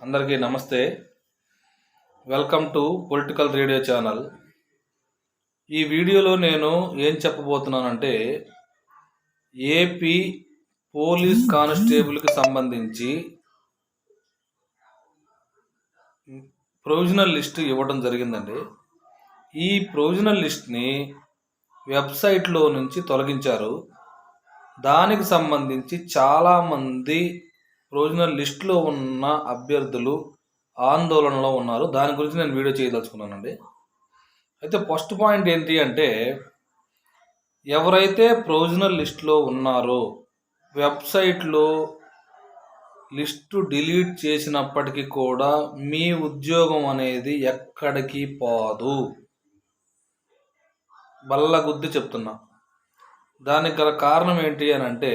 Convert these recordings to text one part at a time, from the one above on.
అందరికీ నమస్తే. Welcome to political radio channel. ఈ వీడియోలో నేను ఏం చెప్పబోతున్నానంటే ఏపీ పోలీస్ కానిస్టేబుల్కి సంబంధించి ప్రొవిజనల్ లిస్ట్ ఇవ్వడం జరిగిందండి. ఈ ప్రొవిజనల్ లిస్ట్ని వెబ్సైట్లో నుంచి తొలగించారు. దానికి సంబంధించి చాలామంది ప్రొవిజనల్ లిస్టులో ఉన్న అభ్యర్థులు ఆందోళనలో ఉన్నారు. దాని గురించి నేను వీడియో చేయదలుచుకున్నానండి. అయితే ఫస్ట్ పాయింట్ ఏంటి అంటే, ఎవరైతే ప్రొవిజనల్ లిస్టులో ఉన్నారో వెబ్సైట్లో లిస్టు డిలీట్ చేసినప్పటికీ కూడా మీ ఉద్యోగం అనేది ఎక్కడికి పోదు. బల్లగుద్ది చెప్తున్నా. దానికి గల కారణం ఏంటి అని అంటే,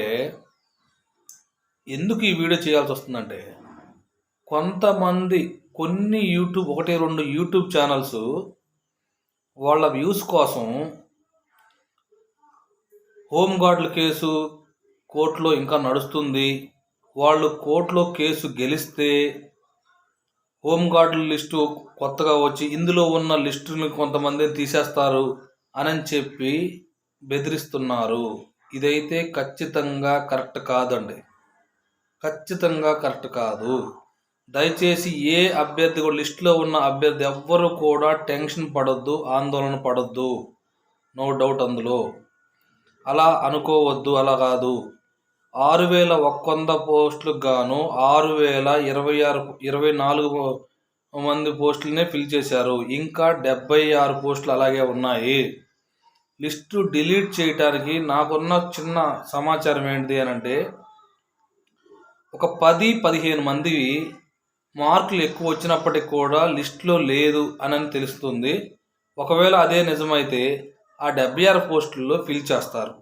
ఎందుకు ఈ వీడియో చేయాల్సి వస్తుందంటే, కొంతమంది కొన్ని ఒకటి రెండు యూట్యూబ్ ఛానల్స్ వాళ్ళ వ్యూస్ కోసం హోంగార్డుల కేసు కోర్టులో ఇంకా నడుస్తుంది, వాళ్ళు కోర్టులో కేసు గెలిస్తే హోంగార్డుల లిస్టు కొత్తగా వచ్చి ఇందులో ఉన్న లిస్టుని కొంతమంది తీసేస్తారు అని చెప్పి బెదిరిస్తున్నారు. ఇదైతే ఖచ్చితంగా కరెక్ట్ కాదండి. ఖచ్చితంగా కరెక్ట్ కాదు. దయచేసి ఏ అభ్యర్థి కూడా లిస్టులో ఉన్న అభ్యర్థి ఎవ్వరు కూడా టెన్షన్ పడొద్దు, ఆందోళన పడొద్దు. నో డౌట్ అందులో. అలా అనుకోవద్దు. అలా కాదు. 6100 పోస్టులకు గాను 6024 మంది పోస్టులనే ఫిల్ చేశారు. ఇంకా 76 పోస్టులు అలాగే ఉన్నాయి. లిస్టు డిలీట్ చేయడానికి నాకున్న చిన్న సమాచారం ఏంటిది అని అంటే, ఒక 10-15 మంది మార్కులు ఎక్కువ వచ్చినప్పటికి కూడా లిస్టులో లేదు అని తెలుస్తుంది. ఒకవేళ అదే నిజమైతే ఆ 76 పోస్టుల్లో ఫిల్ చేస్తారు.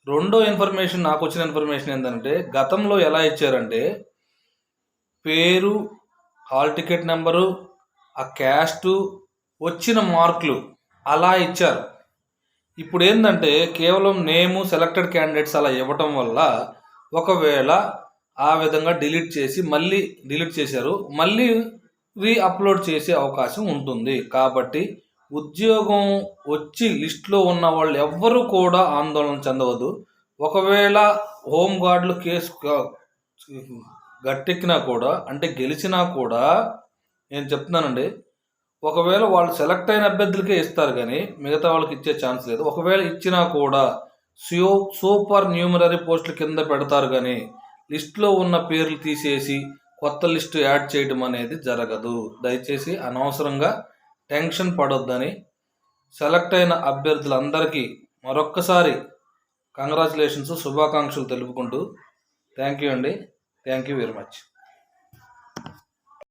రెండో ఇన్ఫర్మేషన్, నాకు వచ్చిన ఇన్ఫర్మేషన్ ఏంటంటే, గతంలో ఎలా ఇచ్చారంటే పేరు, హాల్ టికెట్ నెంబరు, ఆ క్యాస్టు, వచ్చిన మార్కులు అలా ఇచ్చారు. ఇప్పుడు ఏంటంటే కేవలం నేము, సెలెక్టెడ్ క్యాండిడేట్స్ అలా ఇవ్వటం వల్ల ఒకవేళ ఆ విధంగా డిలీట్ చేసి మళ్ళీ డిలీట్ చేశారు, మళ్ళీ అప్లోడ్ చేసే అవకాశం ఉంటుంది. కాబట్టి ఉద్యోగం వచ్చి లిస్టులో ఉన్న వాళ్ళు ఎవ్వరూ కూడా ఆందోళన చెందవద్దు. ఒకవేళ హోంగార్డులు కేసు గట్టెక్కినా కూడా, అంటే గెలిచినా కూడా, నేను చెప్తున్నానండి, ఒకవేళ వాళ్ళు సెలెక్ట్ అయిన అభ్యర్థులకే ఇస్తారు కానీ మిగతా వాళ్ళకి ఇచ్చే ఛాన్స్ లేదు. ఒకవేళ ఇచ్చినా కూడా సూపర్ న్యూమరీ పోస్టుల కింద పెడతారు కానీ లిస్టులో ఉన్న పేర్లు తీసేసి కొత్త లిస్టు యాడ్ చేయడం అనేది జరగదు. దయచేసి అనవసరంగా టెన్షన్ పడొద్దని సెలెక్ట్ అయిన అభ్యర్థులందరికీ మరొక్కసారి కంగ్రాచులేషన్స్, శుభాకాంక్షలు తెలుపుకుంటూ థ్యాంక్ యూ అండి. Thank you very much.